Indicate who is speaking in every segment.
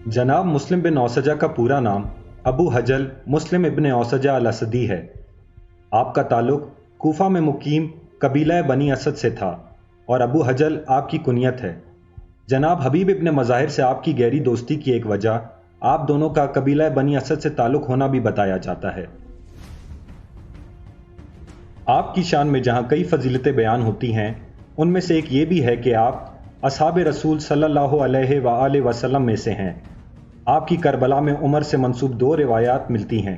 Speaker 1: जनाब मुस्लिम बिन औसजा का पूरा नाम अबू हजल मुस्लिम इब्न औसजा अल असदी है। आपका ताल्लुक कूफा में मुकीम कबीला बनी असद से था और अबू हजल आपकी कुनियत है। जनाब हबीब इब्न मज़ाहिर से आपकी गहरी दोस्ती की एक वजह आप दोनों का कबीला बनी असद से ताल्लुक होना भी बताया जाता है। आपकी शान में जहाँ कई फजीलतें बयान होती हैं, उनमें से एक ये भी है कि आप असहाब रसूल सल्लल्लाहु अलैहि वाले वसल्लम में से हैं। आपकी करबला में उम्र से मंसूब दो रिवायात मिलती हैं।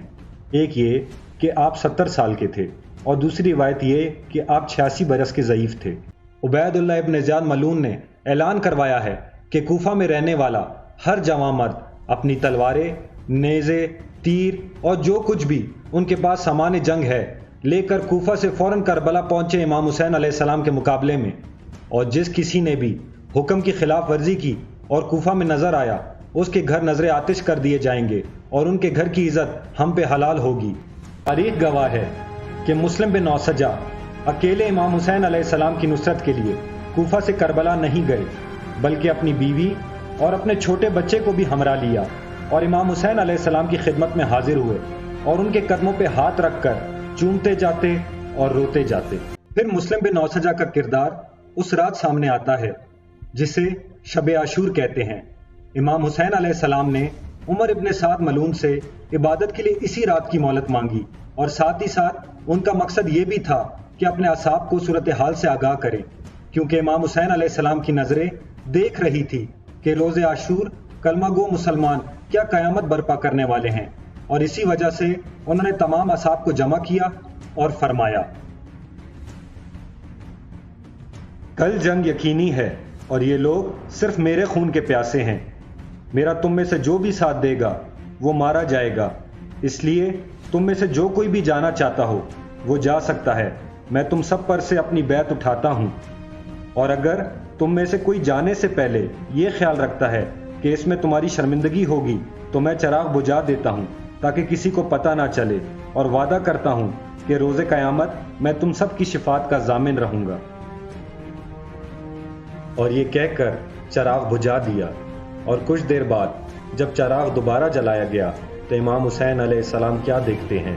Speaker 1: एक ये कि आप 70 साल के थे और दूसरी रिवायत ये कि आप 86 बरस के ज़ईफ़ थे। उबैदुल्लाह इब्न ज़ियाद मलून ने ऐलान करवाया है कि कूफा में रहने वाला हर जवां मर्द अपनी तलवारें, नेज़े, तीर और जो कुछ भी उनके पास सामान जंग है लेकर कूफा से फ़ौरन करबला पहुंचे इमाम हुसैन अलैहिस्सलाम के मुकाबले में, और जिस किसी ने भी हुक्म की खिलाफ वर्जी की और कूफा में नजर आया उसके घर नजर आतिश कर दिए जाएंगे और उनके घर की इज्जत हम पे हलाल होगी। तारीख गवाह है कि मुस्लिम बिन औसजा अकेले इमाम हुसैन अलैहिस्सलाम की नुसरत के लिए कूफा से करबला नहीं गए, बल्कि अपनी बीवी और अपने छोटे बच्चे को भी हमरा लिया और इमाम हुसैन अलैहिस्सलाम की खिदमत में हाजिर हुए और उनके कदमों पे हाथ रखकर चूमते जाते और रोते जाते। फिर मुस्लिम बिन औसजा का किरदार उस रात सामने आता है जिसे शब आशूर कहते हैं। इमाम हुसैन अलैहिस्सलाम ने उमर इब्न साद मलून से इबादत के लिए इसी रात की मोहलत मांगी और साथ ही साथ उनका मकसद ये भी था कि अपने असाब को सूरत हाल से आगाह करें, क्योंकि इमाम हुसैन अलैहिस्सलाम की नजरें देख रही थी कि रोज़े आशूर कलमा गो मुसलमान क्या कयामत बर्पा करने वाले हैं, और इसी वजह से उन्होंने तमाम असाब को जमा किया और फरमाया, कल जंग यकीनी है और ये लोग सिर्फ मेरे खून के प्यासे हैं। मेरा तुम में से जो भी साथ देगा वो मारा जाएगा, इसलिए तुम में से जो कोई भी जाना चाहता हो वो जा सकता है। मैं तुम सब पर से अपनी बैत उठाता हूँ, और अगर तुम में से कोई जाने से पहले ये ख्याल रखता है कि इसमें तुम्हारी शर्मिंदगी होगी तो मैं चराग बुझा देता हूँ ताकि किसी को पता ना चले, और वादा करता हूँ कि रोज़े क़यामत मैं तुम सब की शिफात का जामिन रहूँगा। और ये कहकर चराग बुझा दिया, और कुछ देर बाद जब चराग दोबारा जलाया गया तो इमाम हुसैन अलैहिस्सलाम क्या देखते हैं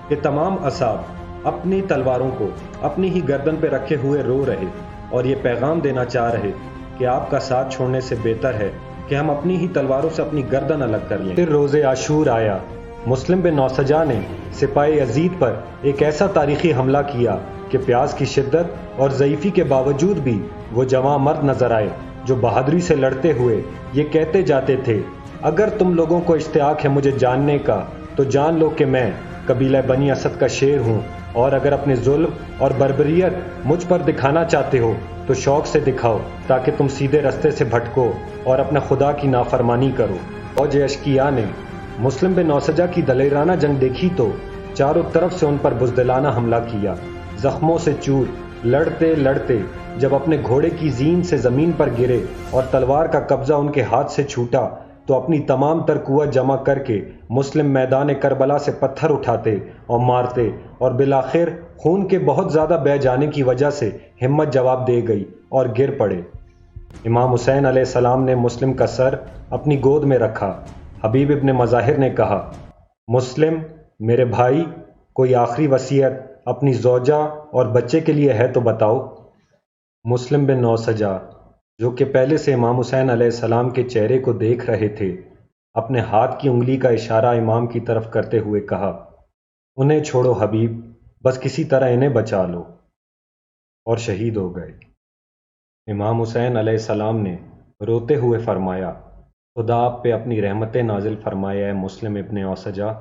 Speaker 1: कि तमाम असाब अपनी तलवारों को अपनी ही गर्दन पे रखे हुए रो रहे और ये पैगाम देना चाह रहे कि आपका साथ छोड़ने से बेहतर है कि हम अपनी ही तलवारों से अपनी गर्दन अलग कर लें। फिर रोज़े आशूर आया। मुस्लिम बिन औसजा ने सिपाही यजीद पर एक ऐसा तारीखी हमला किया कि प्यास की शिद्दत और ज़ईफ़ी के बावजूद भी वो जवां मर्द नजर आए जो बहादुरी से लड़ते हुए ये कहते जाते थे, अगर तुम लोगों को इश्तियाक है मुझे जानने का तो जान लो कि मैं कबीला बनी असद का शेर हूँ, और अगर अपने जुल्म और बर्बरियत मुझ पर दिखाना चाहते हो तो शौक से दिखाओ ताकि तुम सीधे रास्ते से भटको और अपने खुदा की नाफरमानी करो। फौज अशकिया ने मुस्लिम बिन औसजा की दलेराना जंग देखी तो चारों तरफ से उन पर बुज़दिलाना हमला किया। जख्मों से चूर, लड़ते लड़ते जब अपने घोड़े की जीन से ज़मीन पर गिरे और तलवार का कब्जा उनके हाथ से छूटा तो अपनी तमाम तर कुव्वत जमा करके मुस्लिम मैदान करबला से पत्थर उठाते और मारते, और बिलाखिर खून के बहुत ज़्यादा बह जाने की वजह से हिम्मत जवाब दे गई और गिर पड़े। इमाम हुसैन अलैहिस्सलाम ने मुस्लिम का सर अपनी गोद में रखा। हबीब इब्न मज़ाहिर ने कहा, मुस्लिम मेरे भाई, कोई आखिरी वसीयत अपनी ज़ौजा और बच्चे के लिए है तो बताओ। मुस्लिम बिन औसजा, जो कि पहले से इमाम हुसैन अलैहिस्सलाम के चेहरे को देख रहे थे, अपने हाथ की उंगली का इशारा इमाम की तरफ करते हुए कहा, उन्हें छोड़ो हबीब, बस किसी तरह इन्हें बचा लो, और शहीद हो गए। इमाम हुसैन अलैहिस्सलाम ने रोते हुए फरमाया, खुदा आप पे अपनी रहमतें नाजिल फरमाए मुस्लिम इब्न औसजा।